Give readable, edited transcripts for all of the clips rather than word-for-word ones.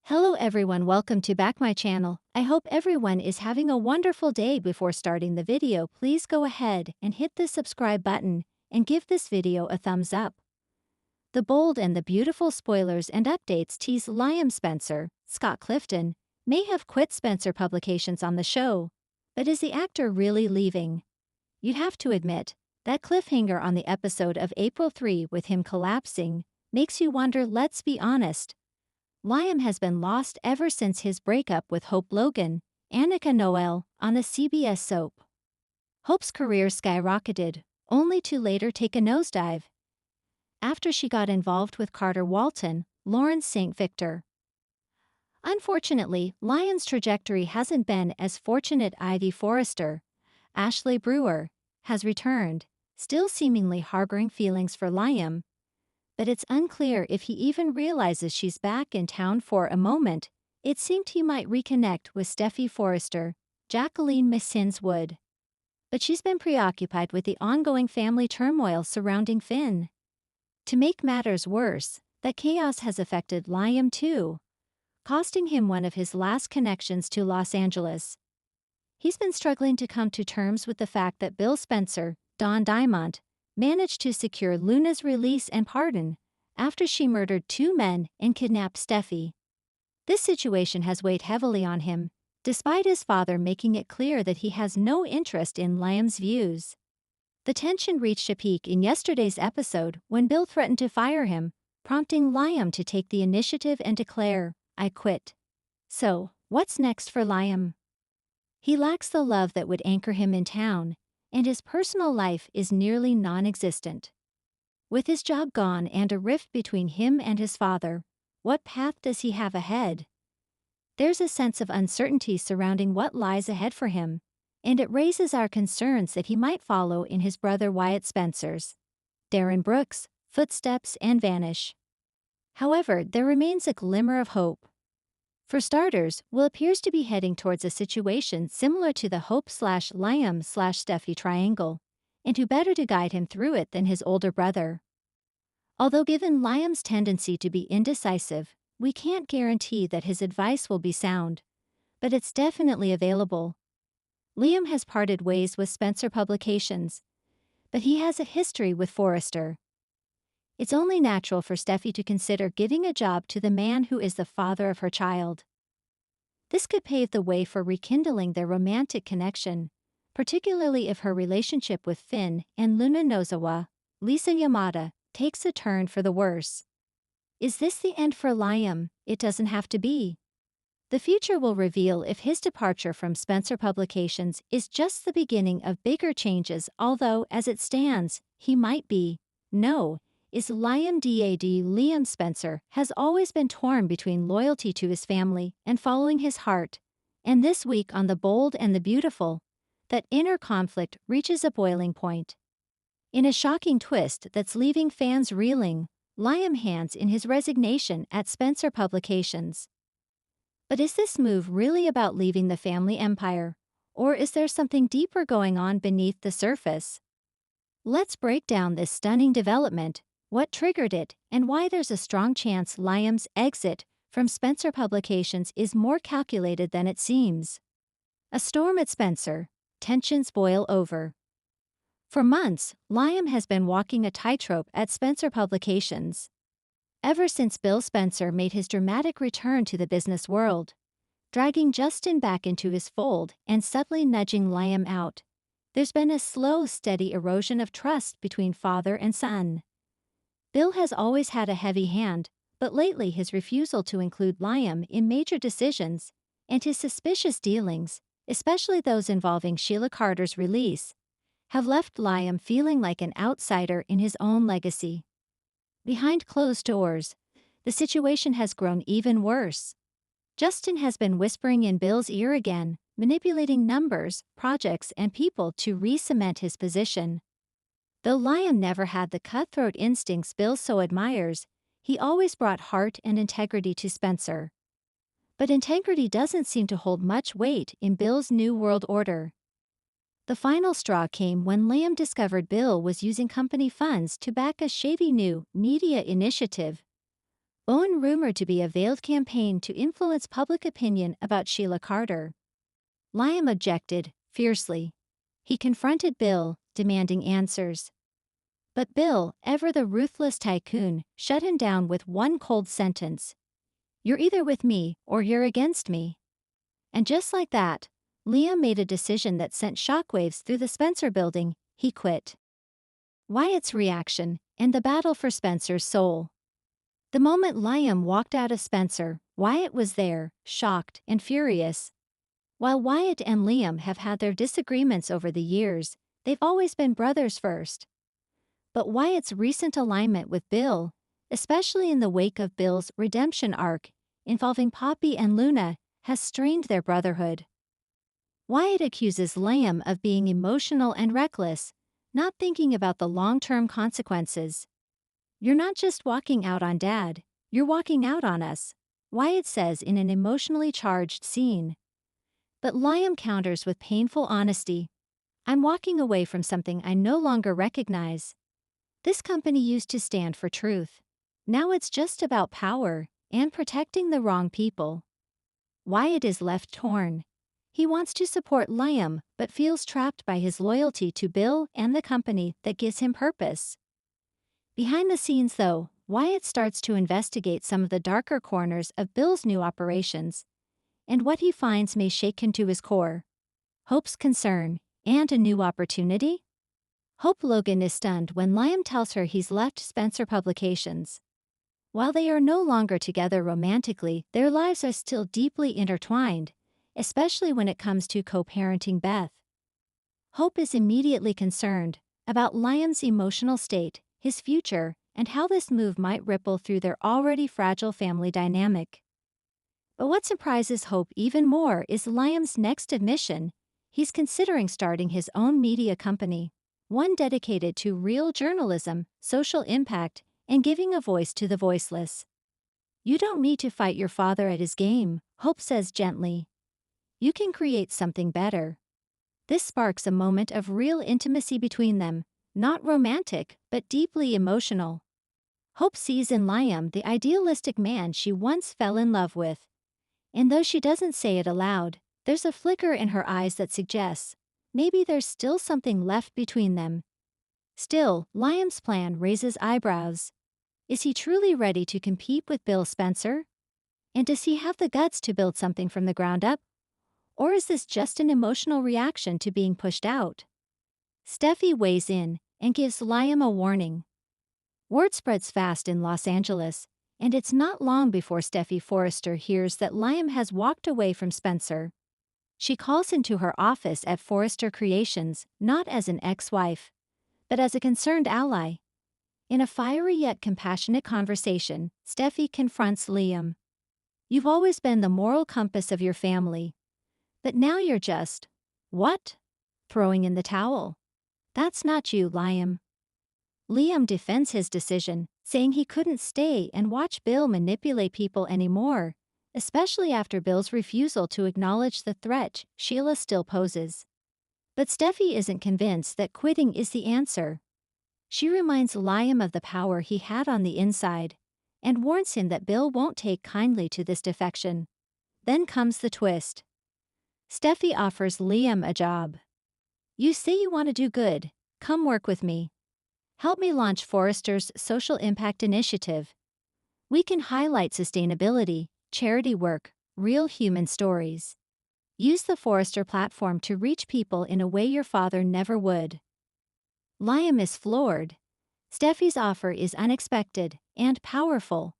Hello everyone, welcome to back my channel. I hope everyone is having a wonderful day. Before starting the video, please go ahead and hit the subscribe button and give this video a thumbs up. The bold and the beautiful spoilers and updates tease Liam Spencer. Scott Clifton may have quit Spencer Publications on the show, but is the actor really leaving? You'd have to admit, that cliffhanger on the episode of April 3 with him collapsing makes you wonder. Let's be honest. Liam has been lost ever since his breakup with Hope Logan, Annika Noel, on the CBS soap. Hope's career skyrocketed, only to later take a nosedive after she got involved with Carter Walton, Lawrence St. Victor. Unfortunately, Liam's trajectory hasn't been as fortunate. Ivy Forrester, Ashley Brewer, has returned, still seemingly harboring feelings for Liam, but it's unclear if he even realizes she's back in town. For a moment, it seemed he might reconnect with Steffy Forrester, Jacqueline Missins Wood. But she's been preoccupied with the ongoing family turmoil surrounding Finn. To make matters worse, that chaos has affected Liam too, costing him one of his last connections to Los Angeles. He's been struggling to come to terms with the fact that Bill Spencer, Don Diamont, managed to secure Luna's release and pardon after she murdered two men and kidnapped Steffy. This situation has weighed heavily on him, despite his father making it clear that he has no interest in Liam's views. The tension reached a peak in yesterday's episode when Bill threatened to fire him, prompting Liam to take the initiative and declare, "I quit." So, what's next for Liam? He lacks the love that would anchor him in town, and his personal life is nearly non-existent. With his job gone and a rift between him and his father, what path does he have ahead? There's a sense of uncertainty surrounding what lies ahead for him, and it raises our concerns that he might follow in his brother Wyatt Spencer's, Darren Brooks, footsteps and vanish. However, there remains a glimmer of hope. For starters, Will appears to be heading towards a situation similar to the Hope/Liam/Steffy triangle, and who better to guide him through it than his older brother? Although given Liam's tendency to be indecisive, we can't guarantee that his advice will be sound, but it's definitely available. Liam has parted ways with Spencer Publications, but he has a history with Forrester. It's only natural for Steffy to consider giving a job to the man who is the father of her child. This could pave the way for rekindling their romantic connection, particularly if her relationship with Finn and Luna Nozawa, Lisa Yamada, takes a turn for the worse. Is this the end for Liam? It doesn't have to be. The future will reveal if his departure from Spencer Publications is just the beginning of bigger changes, although, as it stands, he might be. No. Is Liam Spencer has always been torn between loyalty to his family and following his heart, and this week on The Bold and the Beautiful, that inner conflict reaches a boiling point. In a shocking twist that's leaving fans reeling, Liam hands in his resignation at Spencer Publications. But is this move really about leaving the family empire, or is there something deeper going on beneath the surface? Let's break down this stunning development, what triggered it, and why there's a strong chance Liam's exit from Spencer Publications is more calculated than it seems. A storm at Spencer. Tensions boil over. For months, Liam has been walking a tightrope at Spencer Publications. Ever since Bill Spencer made his dramatic return to the business world, dragging Justin back into his fold and subtly nudging Liam out, there's been a slow, steady erosion of trust between father and son. Bill has always had a heavy hand, but lately his refusal to include Liam in major decisions, and his suspicious dealings, especially those involving Sheila Carter's release, have left Liam feeling like an outsider in his own legacy. Behind closed doors, the situation has grown even worse. Justin has been whispering in Bill's ear again, manipulating numbers, projects, and people to re-cement his position. Though Liam never had the cutthroat instincts Bill so admires, he always brought heart and integrity to Spencer. But integrity doesn't seem to hold much weight in Bill's new world order. The final straw came when Liam discovered Bill was using company funds to back a shady new media initiative. Owen rumored to be a veiled campaign to influence public opinion about Sheila Carter. Liam objected, fiercely. He confronted Bill, demanding answers. But Bill, ever the ruthless tycoon, shut him down with one cold sentence. "You're either with me or you're against me." And just like that, Liam made a decision that sent shockwaves through the Spencer building. He quit. Wyatt's reaction, and the battle for Spencer's soul. The moment Liam walked out of Spencer, Wyatt was there, shocked and furious. While Wyatt and Liam have had their disagreements over the years, they've always been brothers first. But Wyatt's recent alignment with Bill, especially in the wake of Bill's redemption arc, involving Poppy and Luna, has strained their brotherhood. Wyatt accuses Liam of being emotional and reckless, not thinking about the long-term consequences. "You're not just walking out on Dad, you're walking out on us," Wyatt says in an emotionally charged scene. But Liam counters with painful honesty. "I'm walking away from something I no longer recognize. This company used to stand for truth. Now it's just about power and protecting the wrong people." Wyatt is left torn. He wants to support Liam but feels trapped by his loyalty to Bill and the company that gives him purpose. Behind the scenes though, Wyatt starts to investigate some of the darker corners of Bill's new operations, and what he finds may shake him to his core. Hope's concern, and a new opportunity? Hope Logan is stunned when Liam tells her he's left Spencer Publications. While they are no longer together romantically, their lives are still deeply intertwined, especially when it comes to co-parenting Beth. Hope is immediately concerned about Liam's emotional state, his future, and how this move might ripple through their already fragile family dynamic. But what surprises Hope even more is Liam's next admission. He's considering starting his own media company, one dedicated to real journalism, social impact, and giving a voice to the voiceless. "You don't need to fight your father at his game," Hope says gently. "You can create something better." This sparks a moment of real intimacy between them, not romantic, but deeply emotional. Hope sees in Liam the idealistic man she once fell in love with. And though she doesn't say it aloud, there's a flicker in her eyes that suggests maybe there's still something left between them. Still, Liam's plan raises eyebrows. Is he truly ready to compete with Bill Spencer? And does he have the guts to build something from the ground up? Or is this just an emotional reaction to being pushed out? Steffi weighs in and gives Liam a warning. Word spreads fast in Los Angeles, and it's not long before Steffi Forrester hears that Liam has walked away from Spencer. She calls into her office at Forrester Creations, not as an ex-wife, but as a concerned ally. In a fiery yet compassionate conversation, Steffi confronts Liam. "You've always been the moral compass of your family. But now you're just, what? Throwing in the towel. That's not you, Liam." Liam defends his decision, saying he couldn't stay and watch Bill manipulate people anymore, especially after Bill's refusal to acknowledge the threat Sheila still poses. But Steffi isn't convinced that quitting is the answer. She reminds Liam of the power he had on the inside, and warns him that Bill won't take kindly to this defection. Then comes the twist. Steffi offers Liam a job. "You say you want to do good, come work with me. Help me launch Forrester's social impact initiative. We can highlight sustainability, charity work, real human stories. Use the Forrester platform to reach people in a way your father never would." Liam is floored. Steffi's offer is unexpected and powerful.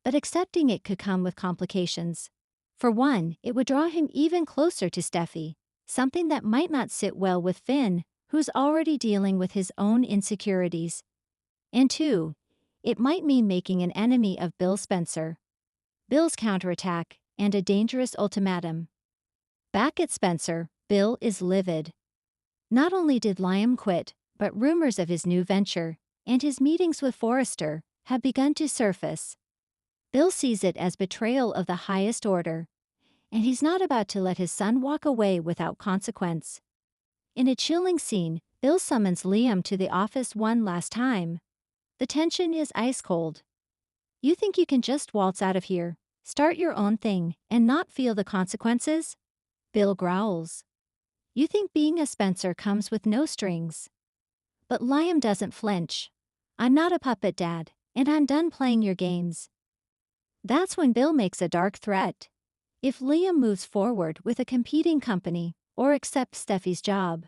But accepting it could come with complications. For one, it would draw him even closer to Steffi, something that might not sit well with Finn, who's already dealing with his own insecurities. And two, it might mean making an enemy of Bill Spencer. Bill's counterattack, and a dangerous ultimatum. Back at Spencer, Bill is livid. Not only did Liam quit, but rumors of his new venture, and his meetings with Forrester, have begun to surface. Bill sees it as betrayal of the highest order, and he's not about to let his son walk away without consequence. In a chilling scene, Bill summons Liam to the office one last time. The tension is ice cold. You think you can just waltz out of here, start your own thing, and not feel the consequences? Bill growls. You think being a Spencer comes with no strings. But Liam doesn't flinch. I'm not a puppet, Dad, and I'm done playing your games. That's when Bill makes a dark threat. If Liam moves forward with a competing company or accepts Steffi's job,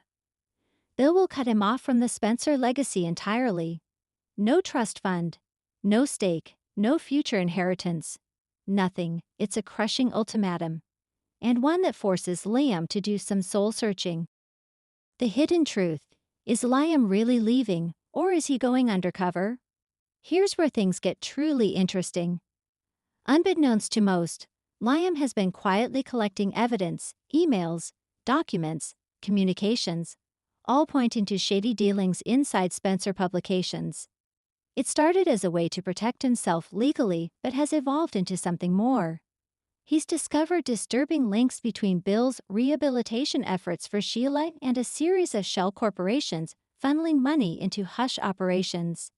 Bill will cut him off from the Spencer legacy entirely. No trust fund, no stake, no future inheritance. Nothing. It's a crushing ultimatum, and one that forces Liam to do some soul-searching. The hidden truth: is Liam really leaving, or is he going undercover? Here's where things get truly interesting. Unbeknownst to most, Liam has been quietly collecting evidence, emails, documents, communications, all pointing to shady dealings inside Spencer Publications. It started as a way to protect himself legally but has evolved into something more. He's discovered disturbing links between Bill's rehabilitation efforts for Sheila and a series of shell corporations funneling money into hush operations.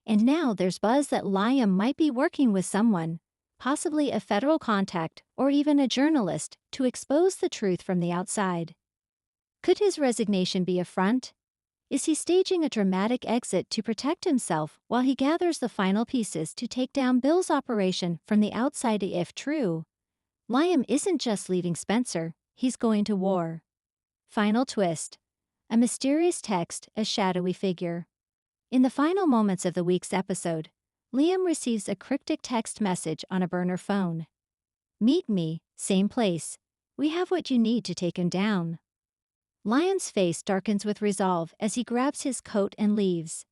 And now there's buzz that Liam might be working with someone, possibly a federal contact or even a journalist, to expose the truth from the outside. Could his resignation be a front? Is he staging a dramatic exit to protect himself while he gathers the final pieces to take down Bill's operation from the outside? If true, Liam isn't just leaving Spencer, he's going to war. Final twist: a mysterious text, a shadowy figure. In the final moments of the week's episode, Liam receives a cryptic text message on a burner phone. Meet me, same place. We have what you need to take him down. Liam's face darkens with resolve as he grabs his coat and leaves.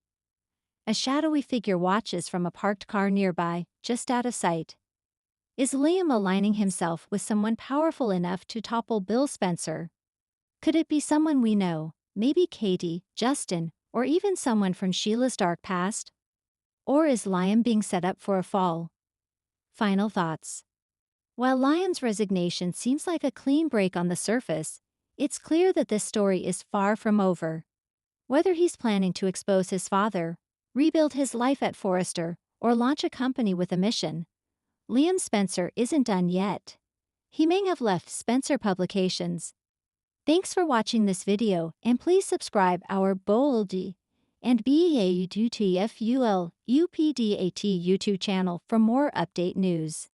A shadowy figure watches from a parked car nearby, just out of sight. Is Liam aligning himself with someone powerful enough to topple Bill Spencer? Could it be someone we know, maybe Katie, Justin, or even someone from Sheila's dark past? Or is Liam being set up for a fall? Final thoughts. While Liam's resignation seems like a clean break on the surface, it's clear that this story is far from over. Whether he's planning to expose his father, rebuild his life at Forrester, or launch a company with a mission, Liam Spencer isn't done yet. He may have left Spencer Publications. Thanks for watching this video, and please subscribe our Boldy and BAUTFUL UPDAT YouTube channel for more update news.